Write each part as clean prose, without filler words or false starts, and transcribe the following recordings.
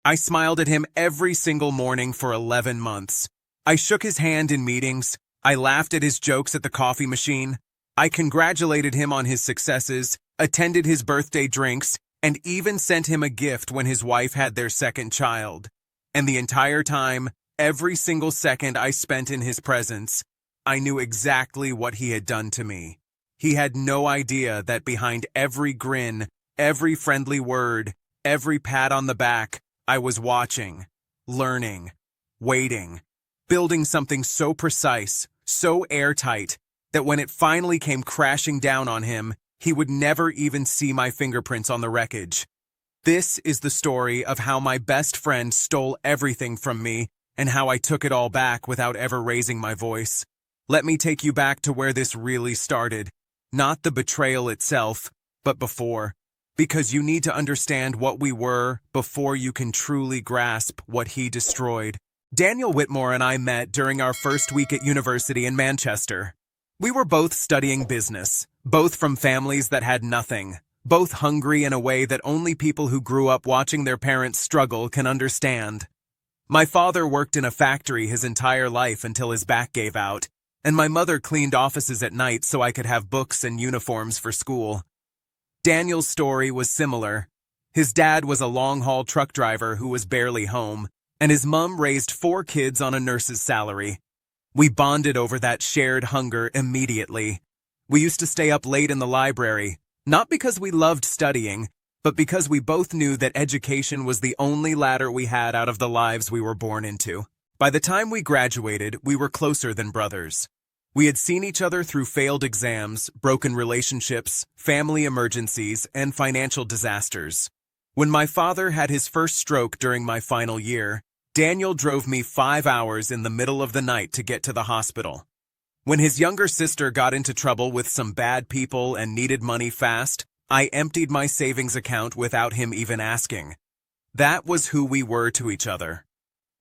I smiled at him every single morning for 11 months. I shook his hand in meetings. I laughed at his jokes at the coffee machine. I congratulated him on his successes, attended his birthday drinks, and even sent him a gift when his wife had their second child. And the entire time, every single second I spent in his presence, I knew exactly what he had done to me. He had no idea that behind every grin, every friendly word, every pat on the back, I was watching, learning, waiting, building something so precise, so airtight, that when it finally came crashing down on him, he would never even see my fingerprints on the wreckage. This is the story of how my best friend stole everything from me and how I took it all back without ever raising my voice. Let me take you back to where this really started. Not the betrayal itself, but before. Because you need to understand what we were before you can truly grasp what he destroyed. Daniel Whitmore and I met during our first week at university in Manchester. We were both studying business, both from families that had nothing, both hungry in a way that only people who grew up watching their parents struggle can understand. My father worked in a factory his entire life until his back gave out, and my mother cleaned offices at night so I could have books and uniforms for school. Daniel's story was similar. His dad was a long-haul truck driver who was barely home, and his mom raised 4 kids on a nurse's salary. We bonded over that shared hunger immediately. We used to stay up late in the library, not because we loved studying, but because we both knew that education was the only ladder we had out of the lives we were born into. By the time we graduated, we were closer than brothers. We had seen each other through failed exams, broken relationships, family emergencies, and financial disasters. When my father had his first stroke during my final year, Daniel drove me 5 hours in the middle of the night to get to the hospital. When his younger sister got into trouble with some bad people and needed money fast, I emptied my savings account without him even asking. That was who we were to each other.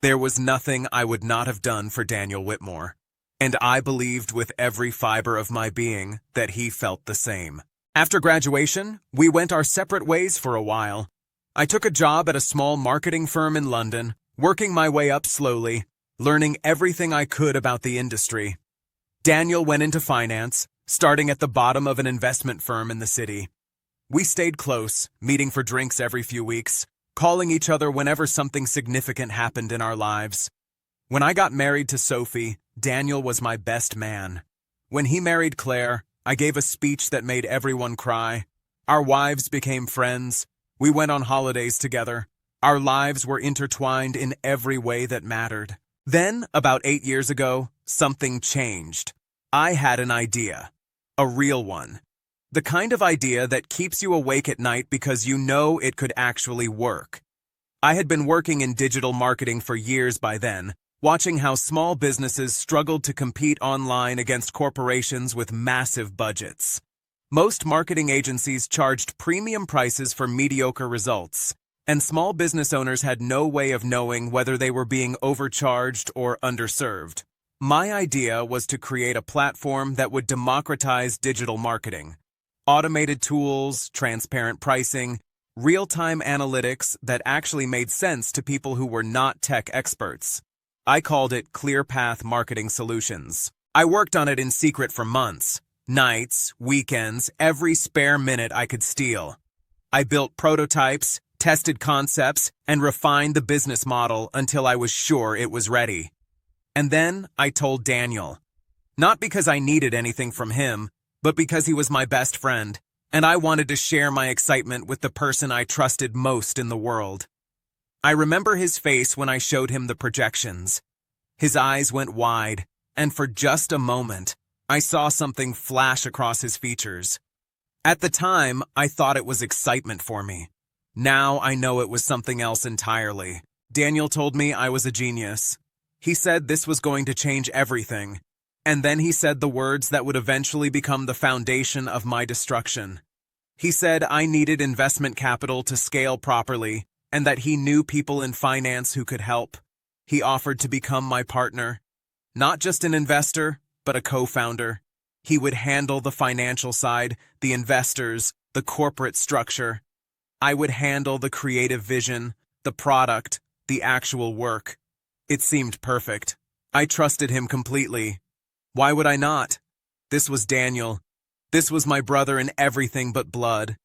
There was nothing I would not have done for Daniel Whitmore. And I believed with every fiber of my being that he felt the same. After graduation, we went our separate ways for a while. I took a job at a small marketing firm in London, working my way up slowly, learning everything I could about the industry. Daniel went into finance, starting at the bottom of an investment firm in the city. We stayed close, meeting for drinks every few weeks, calling each other whenever something significant happened in our lives. When I got married to Sophie, Daniel was my best man. When he married Claire, I gave a speech that made everyone cry. Our wives became friends. We went on holidays together. Our lives were intertwined in every way that mattered. Then, about 8 years ago, something changed. I had an idea. A real one. The kind of idea that keeps you awake at night because you know it could actually work. I had been working in digital marketing for years by then, watching how small businesses struggled to compete online against corporations with massive budgets. Most marketing agencies charged premium prices for mediocre results, and small business owners had no way of knowing whether they were being overcharged or underserved. My idea was to create a platform that would democratize digital marketing. Automated tools, transparent pricing, real-time analytics that actually made sense to people who were not tech experts. I called it Clear Path Marketing Solutions. I worked on it in secret for months. Nights, weekends, every spare minute I could steal. I built prototypes, tested concepts, and refined the business model until I was sure it was ready. And then I told Daniel. Not because I needed anything from him, but because he was my best friend, and I wanted to share my excitement with the person I trusted most in the world. I remember his face when I showed him the projections. His eyes went wide, and for just a moment, I saw something flash across his features. At the time, I thought it was excitement for me. Now I know it was something else entirely. Daniel told me I was a genius. He said this was going to change everything. And then he said the words that would eventually become the foundation of my destruction. He said I needed investment capital to scale properly, and that he knew people in finance who could help. He offered to become my partner. Not just an investor, but a co-founder. He would handle the financial side, the investors, the corporate structure. I would handle the creative vision, the the product, the actual work. It seemed perfect. I trusted him completely. Why would I not? This was Daniel. This was my brother in everything but blood.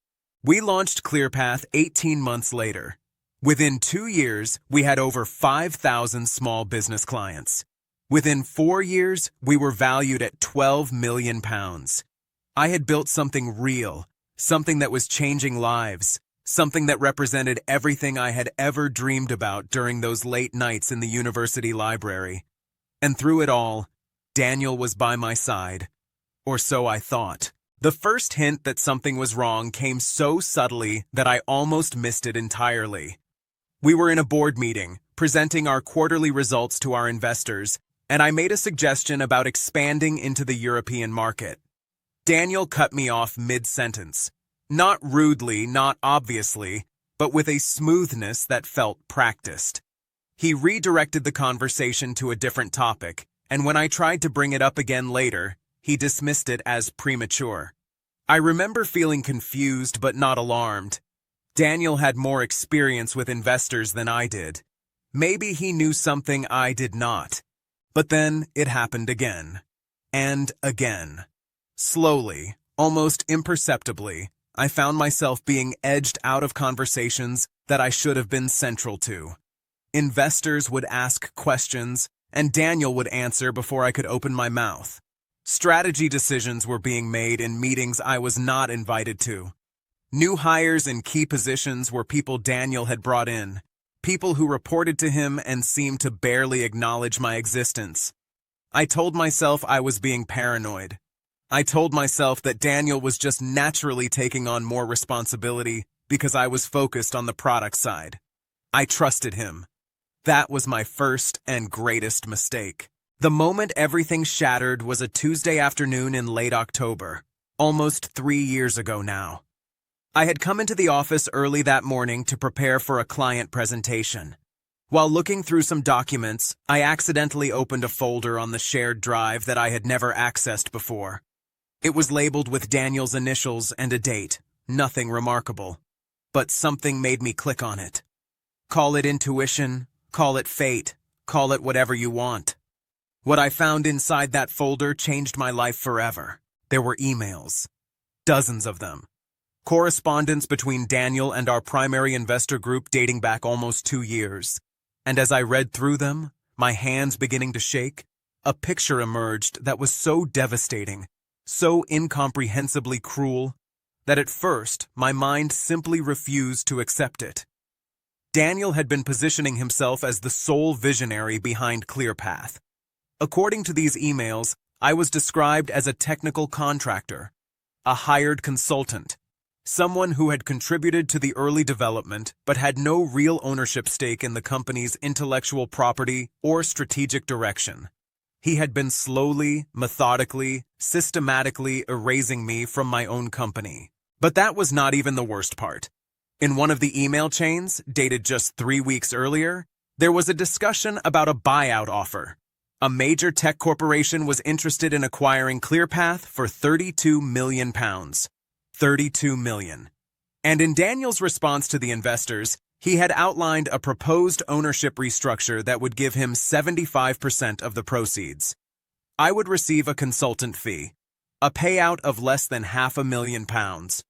We launched ClearPath 18 months later. Within 2 years, we had over 5,000 small business clients. Within 4 years, we were valued at £12 million. I had built something real, something that was changing lives, something that represented everything I had ever dreamed about during those late nights in the university library. And through it all, Daniel was by my side. Or so I thought. The first hint that something was wrong came so subtly that I almost missed it entirely. We were in a board meeting, presenting our quarterly results to our investors, and I made a suggestion about expanding into the European market. Daniel cut me off mid-sentence. Not rudely, not obviously, but with a smoothness that felt practiced. He redirected the conversation to a different topic, and when I tried to bring it up again later, he dismissed it as premature. I remember feeling confused but not alarmed. Daniel had more experience with investors than I did. Maybe he knew something I did not. But then it happened again. And again. Slowly, almost imperceptibly, I found myself being edged out of conversations that I should have been central to. Investors would ask questions, and Daniel would answer before I could open my mouth. Strategy decisions were being made in meetings I was not invited to. New hires in key positions were people Daniel had brought in, people who reported to him and seemed to barely acknowledge my existence. I told myself I was being paranoid. I told myself that Daniel was just naturally taking on more responsibility because I was focused on the product side. I trusted him. That was my first and greatest mistake. The moment everything shattered was a Tuesday afternoon in late October, almost 3 years ago now. I had come into the office early that morning to prepare for a client presentation. While looking through some documents, I accidentally opened a folder on the shared drive that I had never accessed before. It was labeled with Daniel's initials and a date, nothing remarkable. But something made me click on it. Call it intuition, call it fate, call it whatever you want. What I found inside that folder changed my life forever. There were emails. Dozens of them. Correspondence between Daniel and our primary investor group dating back almost 2 years. And as I read through them, my hands beginning to shake, a picture emerged that was so devastating, so incomprehensibly cruel, that at first my mind simply refused to accept it. Daniel had been positioning himself as the sole visionary behind ClearPath. According to these emails, I was described as a technical contractor, a hired consultant, someone who had contributed to the early development but had no real ownership stake in the company's intellectual property or strategic direction. He had been slowly, methodically, systematically erasing me from my own company. But that was not even the worst part. In one of the email chains, dated just 3 weeks earlier, there was a discussion about a buyout offer. A major tech corporation was interested in acquiring ClearPath for £32 million. $32 million. And in Daniel's response to the investors, he had outlined a proposed ownership restructure that would give him 75% of the proceeds. I would receive a consultant fee, a payout of less than £500,000.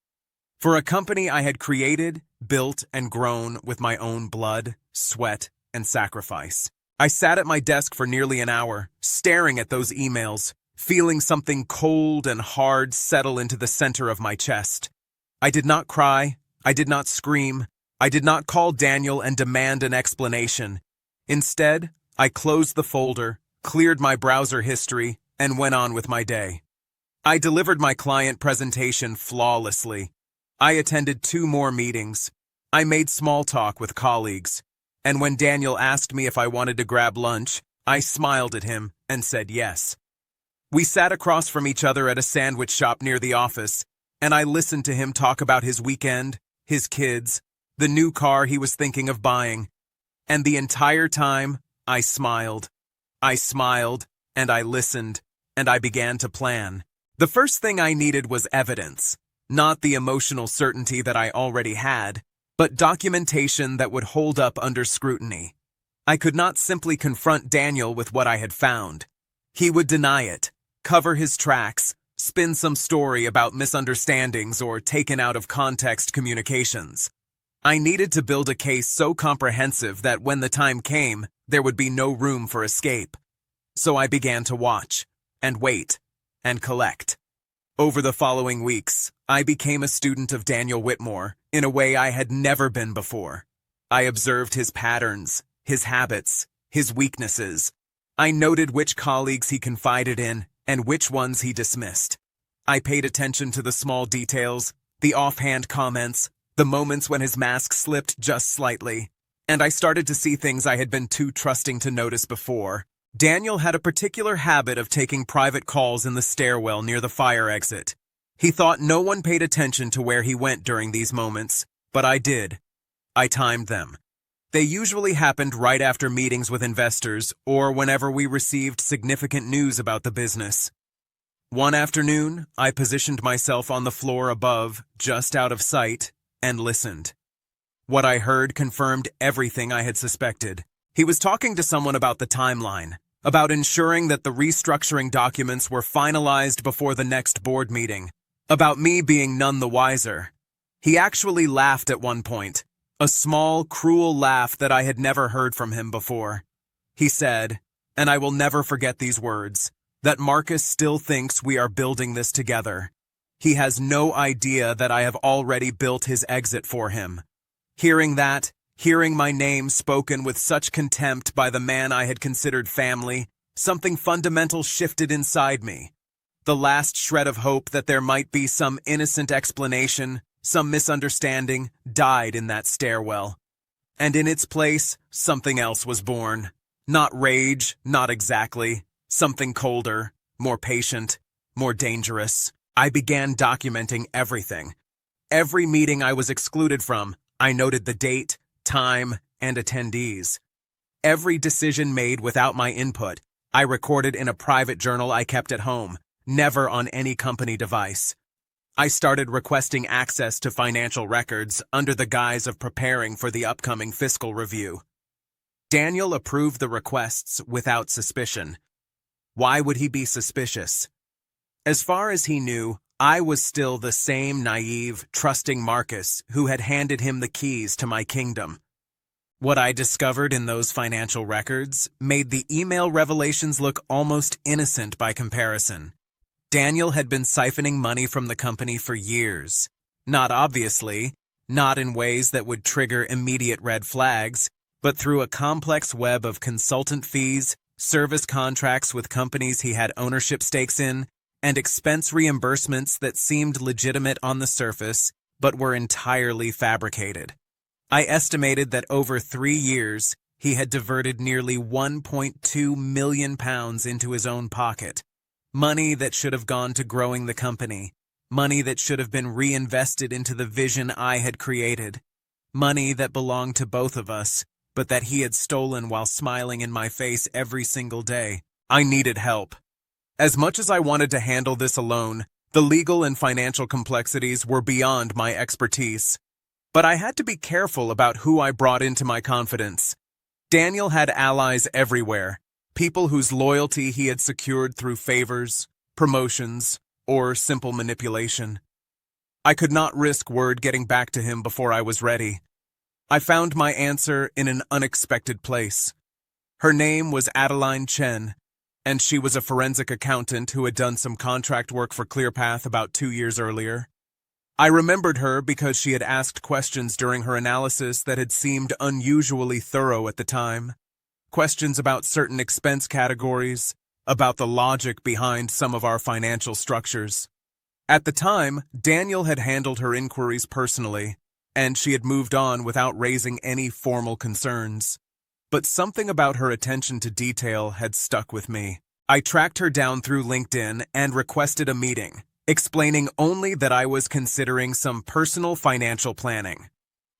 For a company I had created, built, and grown with my own blood, sweat, and sacrifice. I sat at my desk for nearly an hour, staring at those emails, feeling something cold and hard settle into the center of my chest. I did not cry. I did not scream. I did not call Daniel and demand an explanation. Instead, I closed the folder, cleared my browser history, and went on with my day. I delivered my client presentation flawlessly. I attended 2 more meetings. I made small talk with colleagues. And when Daniel asked me if I wanted to grab lunch, I smiled at him and said yes. We sat across from each other at a sandwich shop near the office, and I listened to him talk about his weekend, his kids, the new car he was thinking of buying. And the entire time, I smiled. I smiled, and I listened, and I began to plan. The first thing I needed was evidence, not the emotional certainty that I already had, but documentation that would hold up under scrutiny. I could not simply confront Daniel with what I had found. He would deny it, cover his tracks, spin some story about misunderstandings or taken out of context communications. I needed to build a case so comprehensive that when the time came, there would be no room for escape. So I began to watch, and wait, and collect. Over the following weeks, I became a student of Daniel Whitmore in a way I had never been before. I observed his patterns, his habits, his weaknesses. I noted which colleagues he confided in and which ones he dismissed. I paid attention to the small details, the offhand comments, the moments when his mask slipped just slightly, and I started to see things I had been too trusting to notice before. Daniel had a particular habit of taking private calls in the stairwell near the fire exit. He thought no one paid attention to where he went during these moments, but I did. I timed them. They usually happened right after meetings with investors or whenever we received significant news about the business. One afternoon, I positioned myself on the floor above, just out of sight, and listened. What I heard confirmed everything I had suspected. He was talking to someone about the timeline, about ensuring that the restructuring documents were finalized before the next board meeting, about me being none the wiser. He actually laughed at one point, a small, cruel laugh that I had never heard from him before. He said, and I will never forget these words, that Marcus still thinks we are building this together. He has no idea that I have already built his exit for him. Hearing that, hearing my name spoken with such contempt by the man I had considered family, something fundamental shifted inside me. The last shred of hope that there might be some innocent explanation, some misunderstanding, died in that stairwell. And in its place, something else was born. Not rage, not exactly. Something colder, more patient, more dangerous. I began documenting everything. Every meeting I was excluded from, I noted the date, time, and attendees. Every decision made without my input, I recorded in a private journal I kept at home, never on any company device. I started requesting access to financial records under the guise of preparing for the upcoming fiscal review. Daniel approved the requests without suspicion. Why would he be suspicious? As far as he knew, I was still the same naive, trusting Marcus who had handed him the keys to my kingdom. What I discovered in those financial records made the email revelations look almost innocent by comparison. Daniel had been siphoning money from the company for years. Not obviously, not in ways that would trigger immediate red flags, but through a complex web of consultant fees, service contracts with companies he had ownership stakes in, and expense reimbursements that seemed legitimate on the surface, but were entirely fabricated. I estimated that over 3 years, he had diverted nearly £1.2 million into his own pocket. Money that should have gone to growing the company. Money that should have been reinvested into the vision I had created. Money that belonged to both of us, but that he had stolen while smiling in my face every single day. I needed help. As much as I wanted to handle this alone, the legal and financial complexities were beyond my expertise. But I had to be careful about who I brought into my confidence. Daniel had allies everywhere, people whose loyalty he had secured through favors, promotions, or simple manipulation. I could not risk word getting back to him before I was ready. I found my answer in an unexpected place. Her name was Adeline Chen, and she was a forensic accountant who had done some contract work for ClearPath about 2 years earlier. I remembered her because she had asked questions during her analysis that had seemed unusually thorough at the time. Questions about certain expense categories, about the logic behind some of our financial structures. At the time, Daniel had handled her inquiries personally, and she had moved on without raising any formal concerns. But something about her attention to detail had stuck with me. I tracked her down through LinkedIn and requested a meeting, explaining only that I was considering some personal financial planning.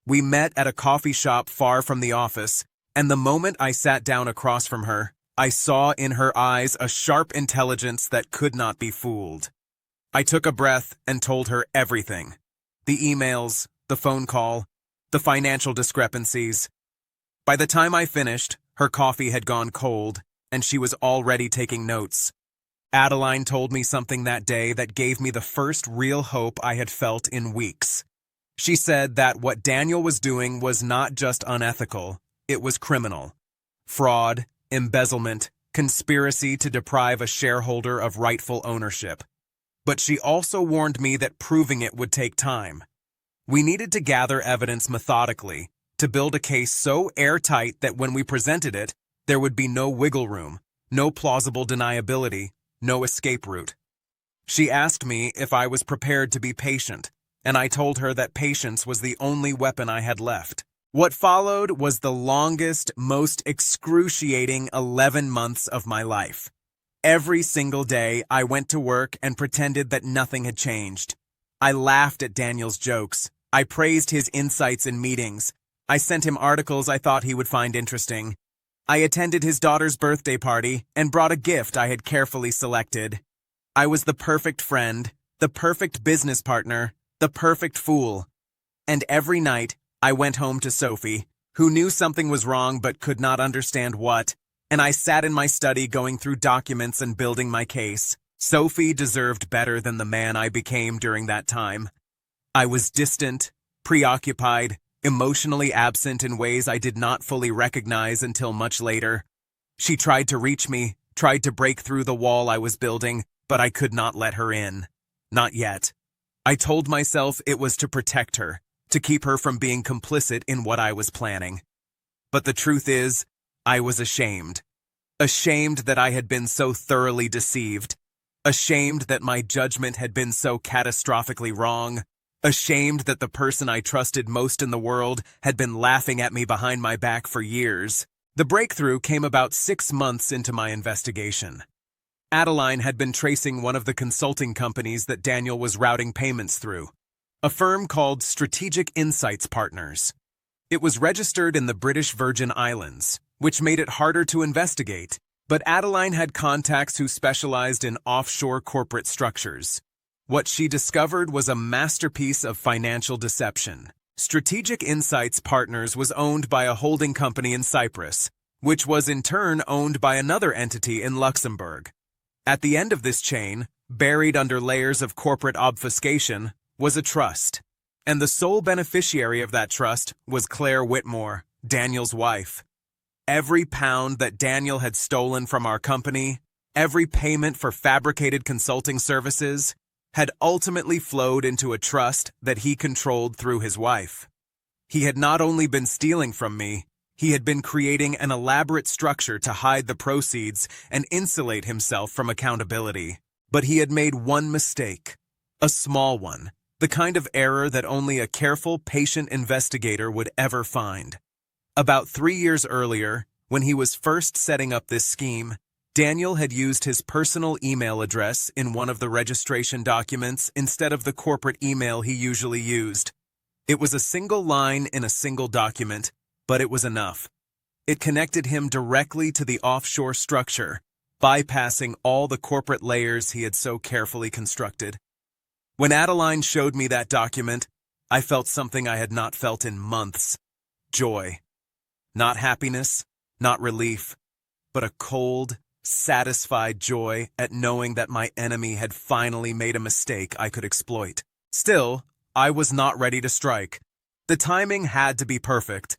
We met at a coffee shop far from the office, and the moment I sat down across from her, I saw in her eyes a sharp intelligence that could not be fooled. I took a breath and told her everything. The emails, the phone call, the financial discrepancies. By the time I finished, her coffee had gone cold, and she was already taking notes. Adeline told me something that day that gave me the first real hope I had felt in weeks. She said that what Daniel was doing was not just unethical, it was criminal. Fraud, embezzlement, conspiracy to deprive a shareholder of rightful ownership. But she also warned me that proving it would take time. We needed to gather evidence methodically, to build a case so airtight that when we presented it, there would be no wiggle room, no plausible deniability, no escape route. She asked me if I was prepared to be patient, and I told her that patience was the only weapon I had left. What followed was the longest, most excruciating 11 months of my life. Every single day, I went to work and pretended that nothing had changed. I laughed at Daniel's jokes. I praised his insights in meetings. I sent him articles I thought he would find interesting. I attended his daughter's birthday party and brought a gift I had carefully selected. I was the perfect friend, the perfect business partner, the perfect fool. And every night, I went home to Sophie, who knew something was wrong but could not understand what, and I sat in my study going through documents and building my case. Sophie deserved better than the man I became during that time. I was distant, preoccupied, emotionally absent in ways I did not fully recognize until much later. She tried to reach me, tried to break through the wall I was building, but I could not let her in. Not yet. I told myself it was to protect her, to keep her from being complicit in what I was planning. But the truth is, I was ashamed. Ashamed that I had been so thoroughly deceived. Ashamed that my judgment had been so catastrophically wrong. Ashamed that the person I trusted most in the world had been laughing at me behind my back for years. The breakthrough came about 6 months into my investigation. Adeline had been tracing one of the consulting companies that Daniel was routing payments through, a firm called Strategic Insights Partners. It was registered in the British Virgin Islands, which made it harder to investigate, but Adeline had contacts who specialized in offshore corporate structures. What she discovered was a masterpiece of financial deception. Strategic Insights Partners was owned by a holding company in Cyprus, which was in turn owned by another entity in Luxembourg. At the end of this chain, buried under layers of corporate obfuscation, was a trust. And the sole beneficiary of that trust was Claire Whitmore, Daniel's wife. Every pound that Daniel had stolen from our company, every payment for fabricated consulting services, had ultimately flowed into a trust that he controlled through his wife. He had not only been stealing from me, he had been creating an elaborate structure to hide the proceeds and insulate himself from accountability. But he had made one mistake, a small one, the kind of error that only a careful, patient investigator would ever find. About 3 years earlier, when he was first setting up this scheme, Daniel had used his personal email address in one of the registration documents instead of the corporate email he usually used. It was a single line in a single document, but it was enough. It connected him directly to the offshore structure, bypassing all the corporate layers he had so carefully constructed. When Adeline showed me that document, I felt something I had not felt in months. Joy. Not happiness, not relief, but a cold, satisfied joy at knowing that my enemy had finally made a mistake I could exploit. Still, I was not ready to strike. The timing had to be perfect.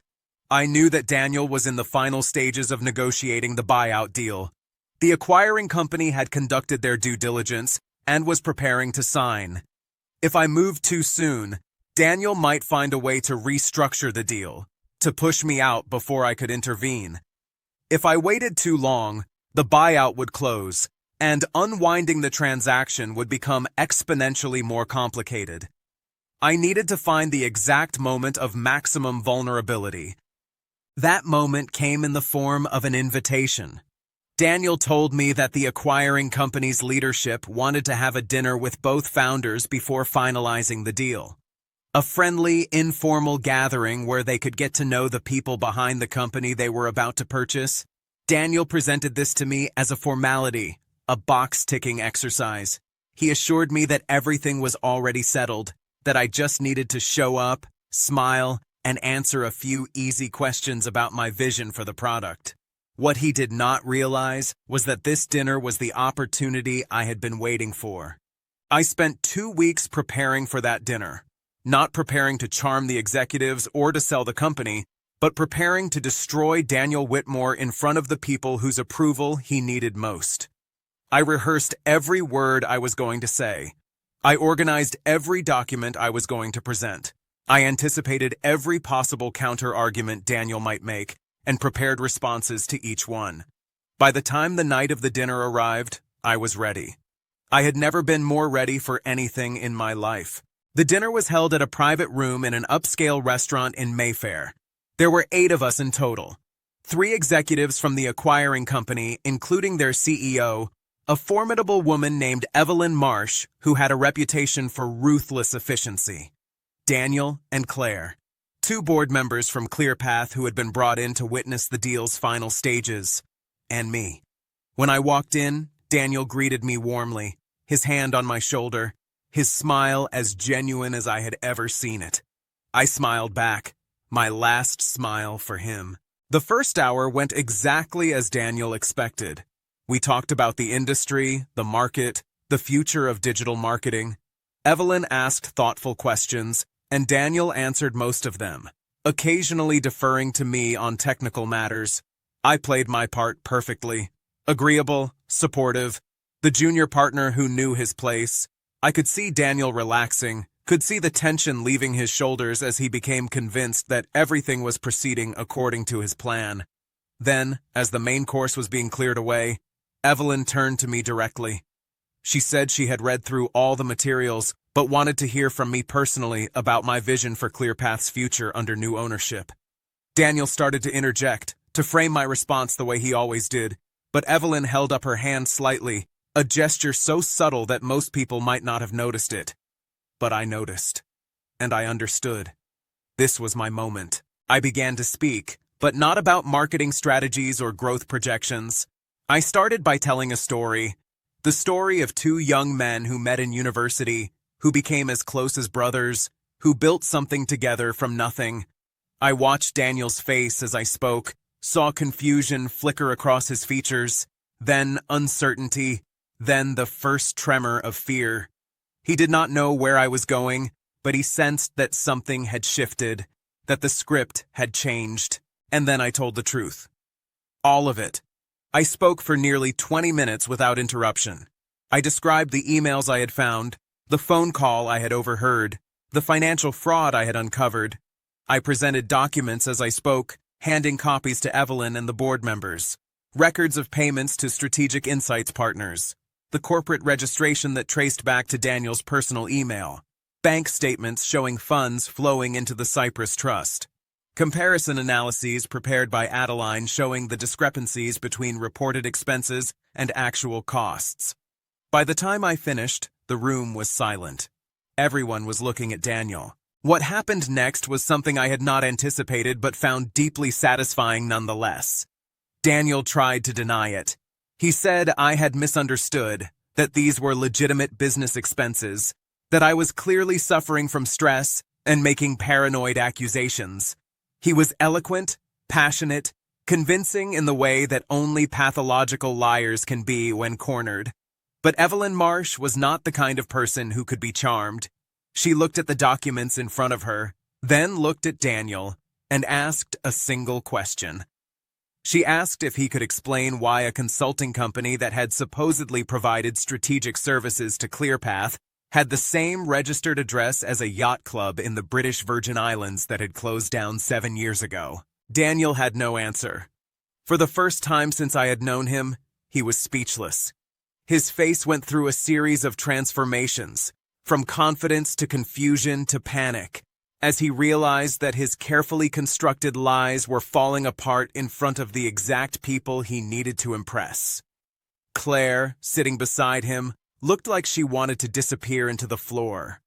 I knew that Daniel was in the final stages of negotiating the buyout deal. The acquiring company had conducted their due diligence and was preparing to sign. If I moved too soon, Daniel might find a way to restructure the deal, to push me out before I could intervene. If I waited too long, the buyout would close, and unwinding the transaction would become exponentially more complicated. I needed to find the exact moment of maximum vulnerability. That moment came in the form of an invitation. Daniel told me that the acquiring company's leadership wanted to have a dinner with both founders before finalizing the deal. A friendly, informal gathering where they could get to know the people behind the company they were about to purchase. Daniel presented this to me as a formality, a box-ticking exercise. He assured me that everything was already settled, that I just needed to show up, smile, and answer a few easy questions about my vision for the product. What he did not realize was that this dinner was the opportunity I had been waiting for. I spent 2 weeks preparing for that dinner, not preparing to charm the executives or to sell the company, but preparing to destroy Daniel Whitmore in front of the people whose approval he needed most. I rehearsed every word I was going to say. I organized every document I was going to present. I anticipated every possible counter-argument Daniel might make and prepared responses to each one. By the time the night of the dinner arrived, I was ready. I had never been more ready for anything in my life. The dinner was held at a private room in an upscale restaurant in Mayfair. There were 8 of us in total. 3 executives from the acquiring company, including their CEO, a formidable woman named Evelyn Marsh, who had a reputation for ruthless efficiency, Daniel and Claire, 2 board members from ClearPath who had been brought in to witness the deal's final stages, and me. When I walked in, Daniel greeted me warmly, his hand on my shoulder, his smile as genuine as I had ever seen it. I smiled back, my last smile for him. The first hour went exactly as Daniel expected. We talked about the industry, the market, the future of digital marketing. Evelyn asked thoughtful questions, and Daniel answered most of them, occasionally deferring to me on technical matters. I played my part perfectly. Agreeable, supportive, the junior partner who knew his place. I could see Daniel relaxing, could see the tension leaving his shoulders as he became convinced that everything was proceeding according to his plan. Then, as the main course was being cleared away, Evelyn turned to me directly. She said she had read through all the materials, but wanted to hear from me personally about my vision for ClearPath's future under new ownership. Daniel started to interject, to frame my response the way he always did, but Evelyn held up her hand slightly, a gesture so subtle that most people might not have noticed it. But I noticed, and I understood. This was my moment. I began to speak, but not about marketing strategies or growth projections. I started by telling a story, the story of 2 young men who met in university, who became as close as brothers, who built something together from nothing. I watched Daniel's face as I spoke, saw confusion flicker across his features, then uncertainty, then the first tremor of fear. He did not know where I was going, but he sensed that something had shifted, that the script had changed. And then I told the truth. All of it. I spoke for nearly 20 minutes without interruption. I described the emails I had found, the phone call I had overheard, the financial fraud I had uncovered. I presented documents as I spoke, handing copies to Evelyn and the board members, records of payments to Strategic Insights partners, the corporate registration that traced back to Daniel's personal email, bank statements showing funds flowing into the Cyprus Trust, comparison analyses prepared by Adeline showing the discrepancies between reported expenses and actual costs. By the time I finished, the room was silent. Everyone was looking at Daniel. What happened next was something I had not anticipated but found deeply satisfying nonetheless. Daniel tried to deny it. He said I had misunderstood, that these were legitimate business expenses, that I was clearly suffering from stress and making paranoid accusations. He was eloquent, passionate, convincing in the way that only pathological liars can be when cornered. But Evelyn Marsh was not the kind of person who could be charmed. She looked at the documents in front of her, then looked at Daniel, and asked a single question. She asked if he could explain why a consulting company that had supposedly provided strategic services to ClearPath had the same registered address as a yacht club in the British Virgin Islands that had closed down 7 years ago. Daniel had no answer. For the first time since I had known him, he was speechless. His face went through a series of transformations, from confidence to confusion to panic, as he realized that his carefully constructed lies were falling apart in front of the exact people he needed to impress. Claire, sitting beside him, looked like she wanted to disappear into the floor.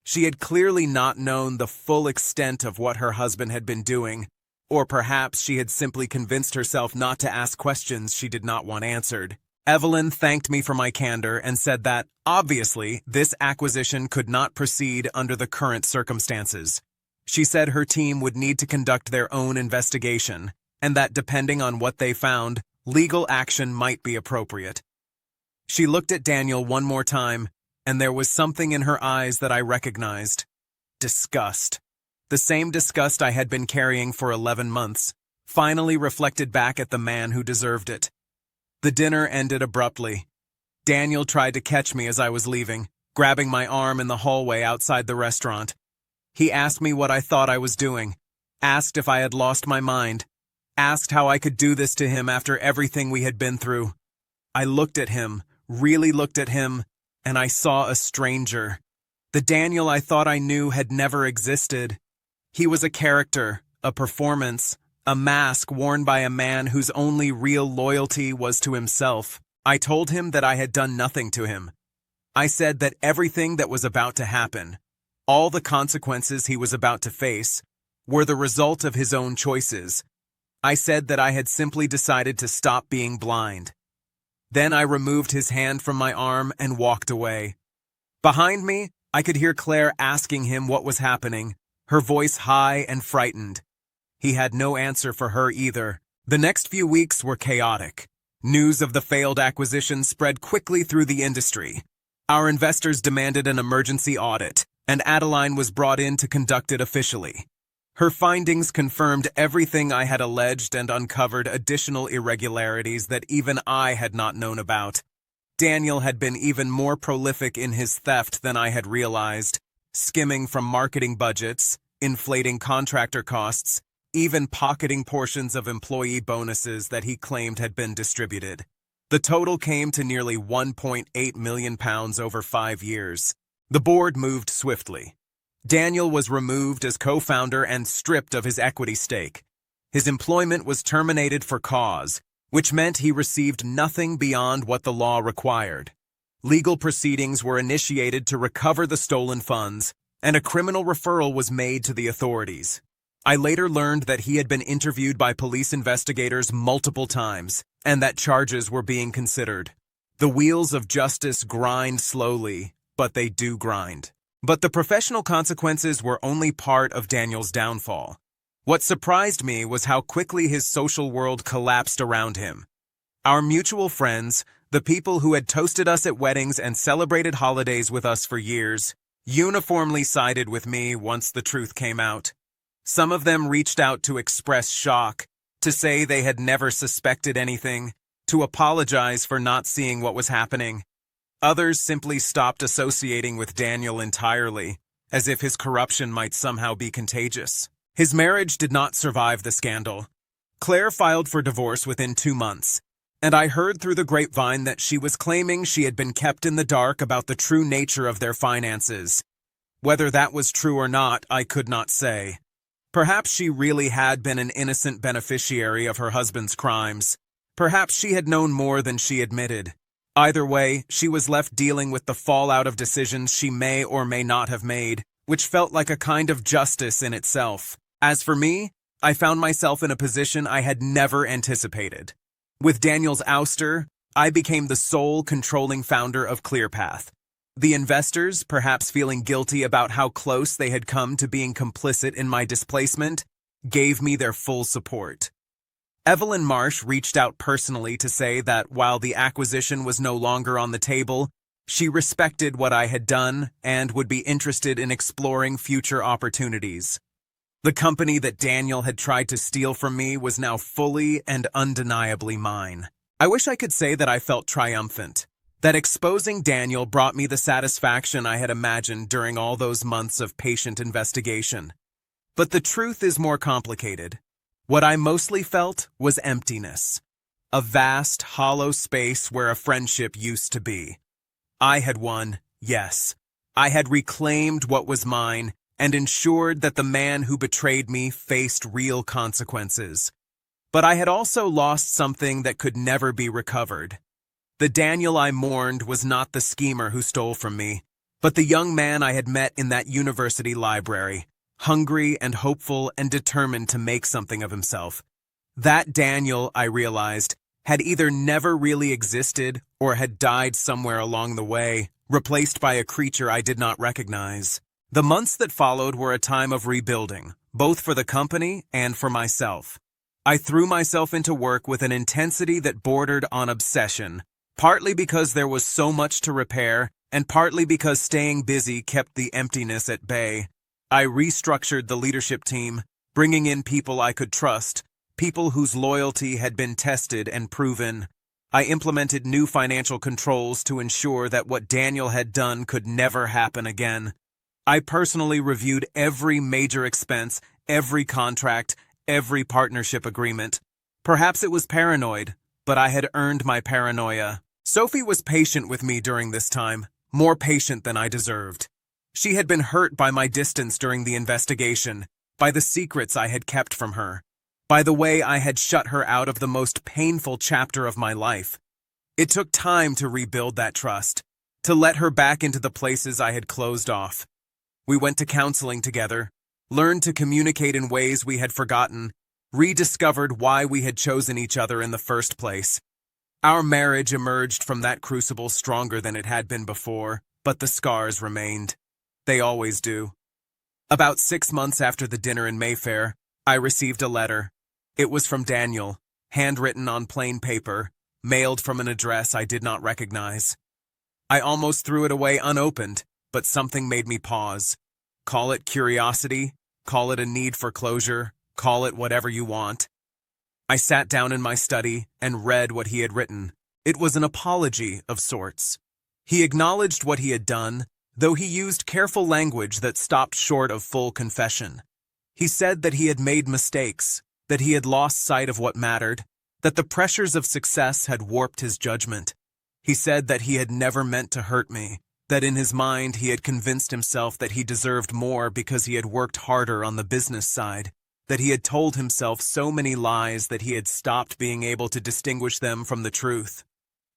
She had clearly not known the full extent of what her husband had been doing, or perhaps she had simply convinced herself not to ask questions she did not want answered. Evelyn thanked me for my candor and said that, obviously, this acquisition could not proceed under the current circumstances. She said her team would need to conduct their own investigation, and that depending on what they found, legal action might be appropriate. She looked at Daniel one more time, and there was something in her eyes that I recognized. Disgust. The same disgust I had been carrying for 11 months, finally reflected back at the man who deserved it. The dinner ended abruptly. Daniel tried to catch me as I was leaving, grabbing my arm in the hallway outside the restaurant. He asked me what I thought I was doing, asked if I had lost my mind, asked how I could do this to him after everything we had been through. I looked at him, really looked at him, and I saw a stranger. The Daniel I thought I knew had never existed. He was a character, a performance, a mask worn by a man whose only real loyalty was to himself. I told him that I had done nothing to him. I said that everything that was about to happen, all the consequences he was about to face, were the result of his own choices. I said that I had simply decided to stop being blind. Then I removed his hand from my arm and walked away. Behind me, I could hear Claire asking him what was happening, her voice high and frightened. He had no answer for her either. The next few weeks were chaotic. News of the failed acquisition spread quickly through the industry. Our investors demanded an emergency audit, and Adeline was brought in to conduct it officially. Her findings confirmed everything I had alleged and uncovered additional irregularities that even I had not known about. Daniel had been even more prolific in his theft than I had realized, skimming from marketing budgets, inflating contractor costs, even pocketing portions of employee bonuses that he claimed had been distributed. The total came to nearly £1.8 million over 5 years. The board moved swiftly. Daniel was removed as co-founder and stripped of his equity stake. His employment was terminated for cause, which meant he received nothing beyond what the law required. Legal proceedings were initiated to recover the stolen funds, and a criminal referral was made to the authorities. I later learned that he had been interviewed by police investigators multiple times, and that charges were being considered. The wheels of justice grind slowly, but they do grind. But the professional consequences were only part of Daniel's downfall. What surprised me was how quickly his social world collapsed around him. Our mutual friends, the people who had toasted us at weddings and celebrated holidays with us for years, uniformly sided with me once the truth came out. Some of them reached out to express shock, to say they had never suspected anything, to apologize for not seeing what was happening. Others simply stopped associating with Daniel entirely, as if his corruption might somehow be contagious. His marriage did not survive the scandal. Claire filed for divorce within 2 months, and I heard through the grapevine that she was claiming she had been kept in the dark about the true nature of their finances. Whether that was true or not, I could not say. Perhaps she really had been an innocent beneficiary of her husband's crimes. Perhaps she had known more than she admitted. Either way, she was left dealing with the fallout of decisions she may or may not have made, which felt like a kind of justice in itself. As for me, I found myself in a position I had never anticipated. With Daniel's ouster, I became the sole controlling founder of ClearPath. The investors, perhaps feeling guilty about how close they had come to being complicit in my displacement, gave me their full support. Evelyn Marsh reached out personally to say that while the acquisition was no longer on the table, she respected what I had done and would be interested in exploring future opportunities. The company that Daniel had tried to steal from me was now fully and undeniably mine. I wish I could say that I felt triumphant, that exposing Daniel brought me the satisfaction I had imagined during all those months of patient investigation. But the truth is more complicated. What I mostly felt was emptiness, a vast, hollow space where a friendship used to be. I had won, yes. I had reclaimed what was mine and ensured that the man who betrayed me faced real consequences. But I had also lost something that could never be recovered. The Daniel I mourned was not the schemer who stole from me, but the young man I had met in that university library, hungry and hopeful and determined to make something of himself. That Daniel, I realized, had either never really existed or had died somewhere along the way, replaced by a creature I did not recognize. The months that followed were a time of rebuilding, both for the company and for myself. I threw myself into work with an intensity that bordered on obsession, partly because there was so much to repair, and partly because staying busy kept the emptiness at bay. I restructured the leadership team, bringing in people I could trust, people whose loyalty had been tested and proven. I implemented new financial controls to ensure that what Daniel had done could never happen again. I personally reviewed every major expense, every contract, every partnership agreement. Perhaps it was paranoid, but I had earned my paranoia. Sophie was patient with me during this time, more patient than I deserved. She had been hurt by my distance during the investigation, by the secrets I had kept from her, by the way I had shut her out of the most painful chapter of my life. It took time to rebuild that trust, to let her back into the places I had closed off. We went to counseling together, learned to communicate in ways we had forgotten, rediscovered why we had chosen each other in the first place. Our marriage emerged from that crucible stronger than it had been before, but the scars remained. They always do. About 6 months after the dinner in Mayfair, I received a letter. It was from Daniel, handwritten on plain paper, mailed from an address I did not recognize. I almost threw it away unopened, but something made me pause. Call it curiosity, call it a need for closure, call it whatever you want. I sat down in my study and read what he had written. It was an apology of sorts. He acknowledged what he had done, though he used careful language that stopped short of full confession. He said that he had made mistakes, that he had lost sight of what mattered, that the pressures of success had warped his judgment. He said that he had never meant to hurt me, that in his mind he had convinced himself that he deserved more because he had worked harder on the business side, that he had told himself so many lies that he had stopped being able to distinguish them from the truth.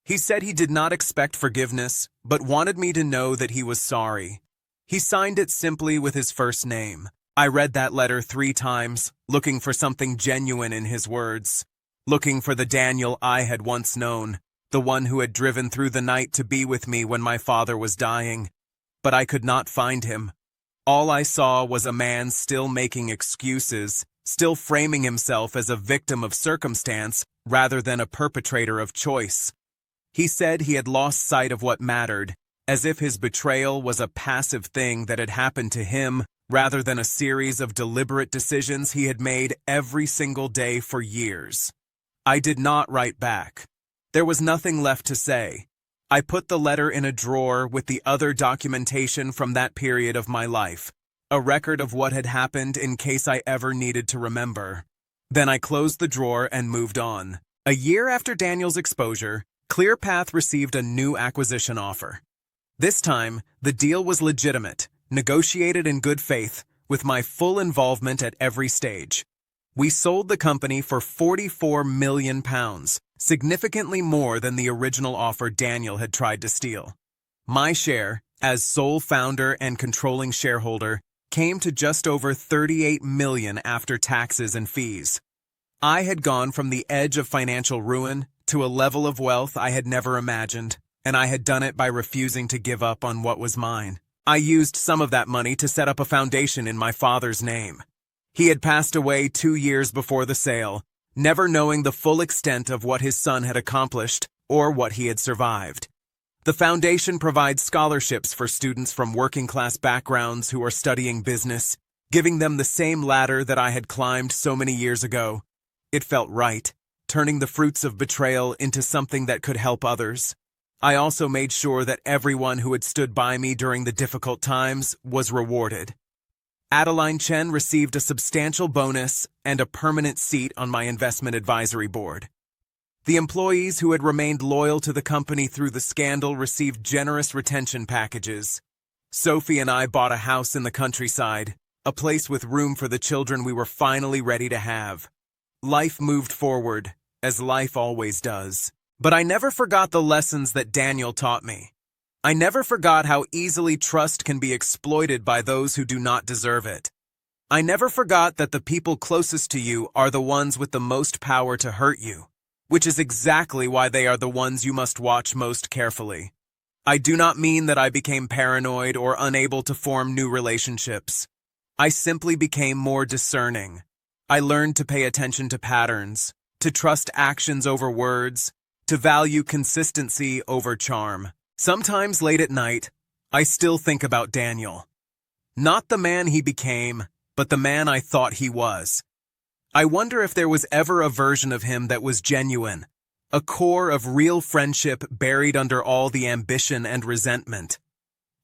He said he did not expect forgiveness, but wanted me to know that he was sorry. He signed it simply with his first name. I read that letter 3 times, looking for something genuine in his words, looking for the Daniel I had once known, the one who had driven through the night to be with me when my father was dying. But I could not find him. All I saw was a man still making excuses, still framing himself as a victim of circumstance rather than a perpetrator of choice. He said he had lost sight of what mattered, as if his betrayal was a passive thing that had happened to him rather than a series of deliberate decisions he had made every single day for years. I did not write back. There was nothing left to say. I put the letter in a drawer with the other documentation from that period of my life, a record of what had happened in case I ever needed to remember. Then I closed the drawer and moved on. A year after Daniel's exposure, ClearPath received a new acquisition offer. This time, the deal was legitimate, negotiated in good faith, with my full involvement at every stage. We sold the company for £44 million, significantly more than the original offer Daniel had tried to steal. My share, as sole founder and controlling shareholder, came to just over $38 million after taxes and fees. I had gone from the edge of financial ruin to a level of wealth I had never imagined, and I had done it by refusing to give up on what was mine. I used some of that money to set up a foundation in my father's name. He had passed away 2 years before the sale, never knowing the full extent of what his son had accomplished or what he had survived. The foundation provides scholarships for students from working-class backgrounds who are studying business, giving them the same ladder that I had climbed so many years ago. It felt right, turning the fruits of betrayal into something that could help others. I also made sure that everyone who had stood by me during the difficult times was rewarded. Adeline Chen received a substantial bonus and a permanent seat on my investment advisory board. The employees who had remained loyal to the company through the scandal received generous retention packages. Sophie and I bought a house in the countryside, a place with room for the children we were finally ready to have. Life moved forward, as life always does. But I never forgot the lessons that Daniel taught me. I never forgot how easily trust can be exploited by those who do not deserve it. I never forgot that the people closest to you are the ones with the most power to hurt you, which is exactly why they are the ones you must watch most carefully. I do not mean that I became paranoid or unable to form new relationships. I simply became more discerning. I learned to pay attention to patterns, to trust actions over words, to value consistency over charm. Sometimes late at night, I still think about Daniel. Not the man he became, but the man I thought he was. I wonder if there was ever a version of him that was genuine, a core of real friendship buried under all the ambition and resentment.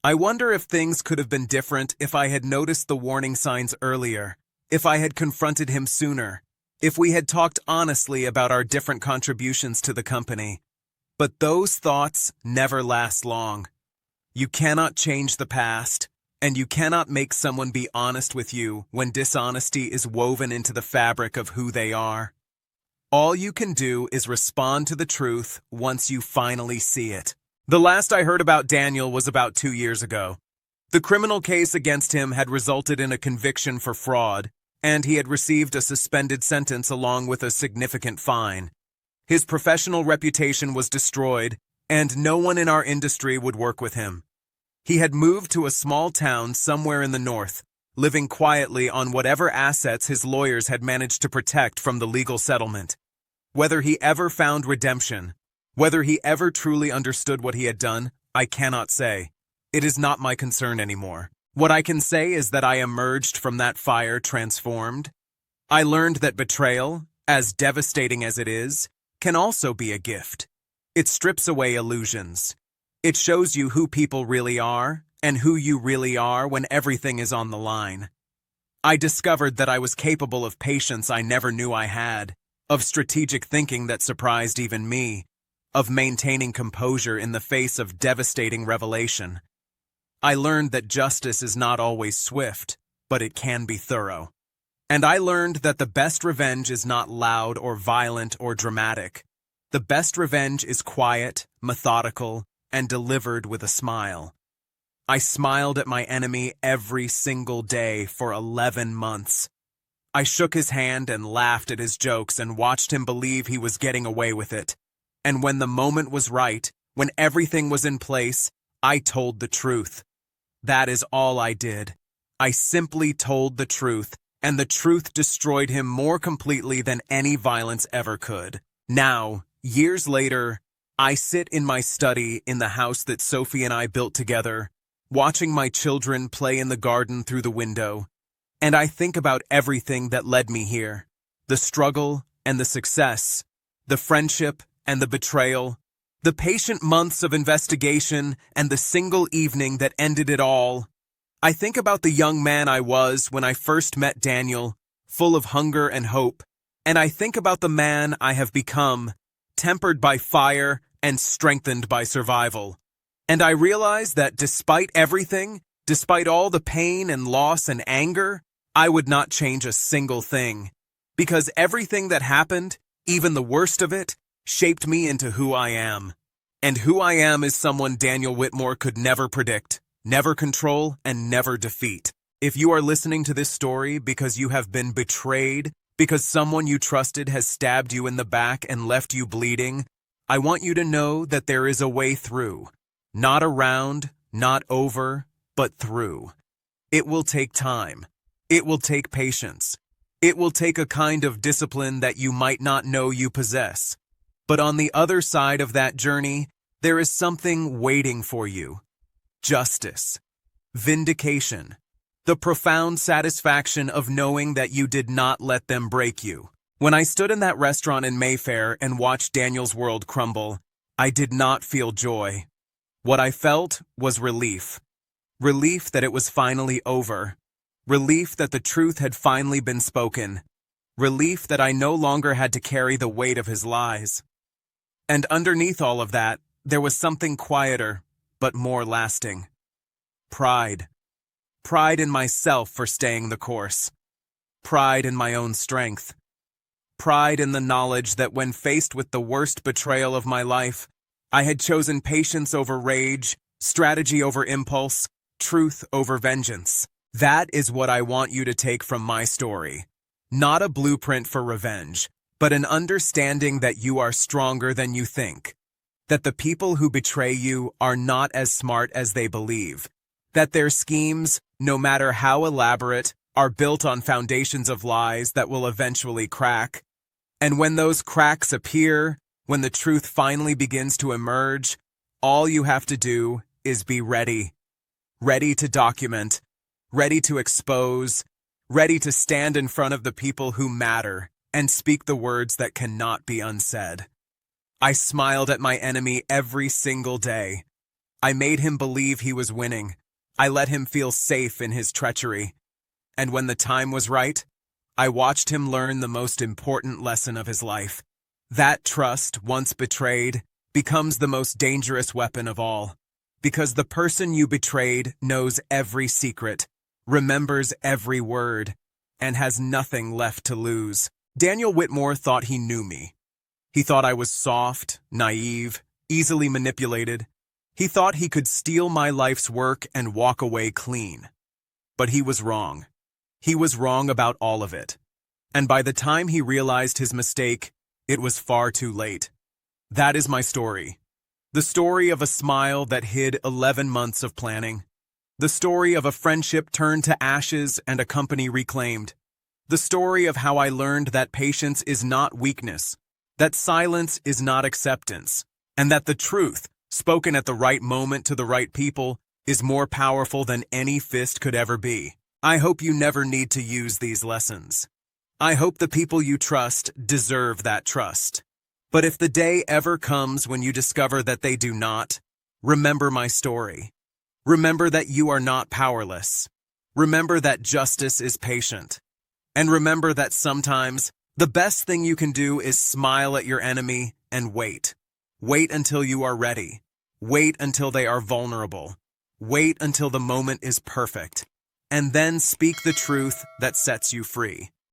I wonder if things could have been different if I had noticed the warning signs earlier, if I had confronted him sooner, if we had talked honestly about our different contributions to the company. But those thoughts never last long. You cannot change the past, and you cannot make someone be honest with you when dishonesty is woven into the fabric of who they are. All you can do is respond to the truth once you finally see it. The last I heard about Daniel was about 2 years ago. The criminal case against him had resulted in a conviction for fraud, and he had received a suspended sentence along with a significant fine. His professional reputation was destroyed, and no one in our industry would work with him. He had moved to a small town somewhere in the north, living quietly on whatever assets his lawyers had managed to protect from the legal settlement. Whether he ever found redemption, whether he ever truly understood what he had done, I cannot say. It is not my concern anymore. What I can say is that I emerged from that fire transformed. I learned that betrayal, as devastating as it is, can also be a gift. It strips away illusions. It shows you who people really are and who you really are when everything is on the line. I discovered that I was capable of patience I never knew I had, of strategic thinking that surprised even me, of maintaining composure in the face of devastating revelation. I learned that justice is not always swift, but it can be thorough. And I learned that the best revenge is not loud or violent or dramatic. The best revenge is quiet, methodical, and delivered with a smile. I smiled at my enemy every single day for 11 months. I shook his hand and laughed at his jokes and watched him believe he was getting away with it. And when the moment was right, when everything was in place, I told the truth. That is all I did. I simply told the truth, and the truth destroyed him more completely than any violence ever could. Now, years later, I sit in my study in the house that Sophie and I built together, watching my children play in the garden through the window, and I think about everything that led me here. The struggle and the success, the friendship and the betrayal, the patient months of investigation and the single evening that ended it all. I think about the young man I was when I first met Daniel, full of hunger and hope, and I think about the man I have become, tempered by fire and strengthened by survival. And I realize that despite everything, despite all the pain and loss and anger, I would not change a single thing. Because everything that happened, even the worst of it, shaped me into who I am. And who I am is someone Daniel Whitmore could never predict, never control, and never defeat. If you are listening to this story because you have been betrayed, because someone you trusted has stabbed you in the back and left you bleeding, I want you to know that there is a way through. Not around, not over, but through. It will take time. It will take patience. It will take a kind of discipline that you might not know you possess. But on the other side of that journey, there is something waiting for you. Justice. Vindication. The profound satisfaction of knowing that you did not let them break you. When I stood in that restaurant in Mayfair and watched Daniel's world crumble, I did not feel joy. What I felt was relief. Relief that it was finally over. Relief that the truth had finally been spoken. Relief that I no longer had to carry the weight of his lies. And underneath all of that, there was something quieter, but more lasting. Pride. Pride in myself for staying the course. Pride in my own strength. Pride in the knowledge that when faced with the worst betrayal of my life, I had chosen patience over rage, strategy over impulse, truth over vengeance. That is what I want you to take from my story. Not a blueprint for revenge, but an understanding that you are stronger than you think. that the people who betray you are not as smart as they believe, that their schemes, no matter how elaborate, are built on foundations of lies that will eventually crack. And when those cracks appear, when the truth finally begins to emerge, all you have to do is be ready. Ready to document, ready to expose, ready to stand in front of the people who matter and speak the words that cannot be unsaid. I smiled at my enemy every single day. I made him believe he was winning. I let him feel safe in his treachery. And when the time was right, I watched him learn the most important lesson of his life. That trust, once betrayed, becomes the most dangerous weapon of all. Because the person you betrayed knows every secret, remembers every word, and has nothing left to lose. Daniel Whitmore thought he knew me. He thought I was soft, naive, easily manipulated. He thought he could steal my life's work and walk away clean. But he was wrong. He was wrong about all of it. And by the time he realized his mistake, it was far too late. That is my story. The story of a smile that hid 11 months of planning. The story of a friendship turned to ashes and a company reclaimed. The story of how I learned that patience is not weakness, that silence is not acceptance, and that the truth, spoken at the right moment to the right people, is more powerful than any fist could ever be. I hope you never need to use these lessons. I hope the people you trust deserve that trust. But if the day ever comes when you discover that they do not, remember my story. Remember that you are not powerless. Remember that justice is patient. And remember that sometimes the best thing you can do is smile at your enemy and wait. Wait until you are ready. Wait until they are vulnerable. Wait until the moment is perfect. And then speak the truth that sets you free.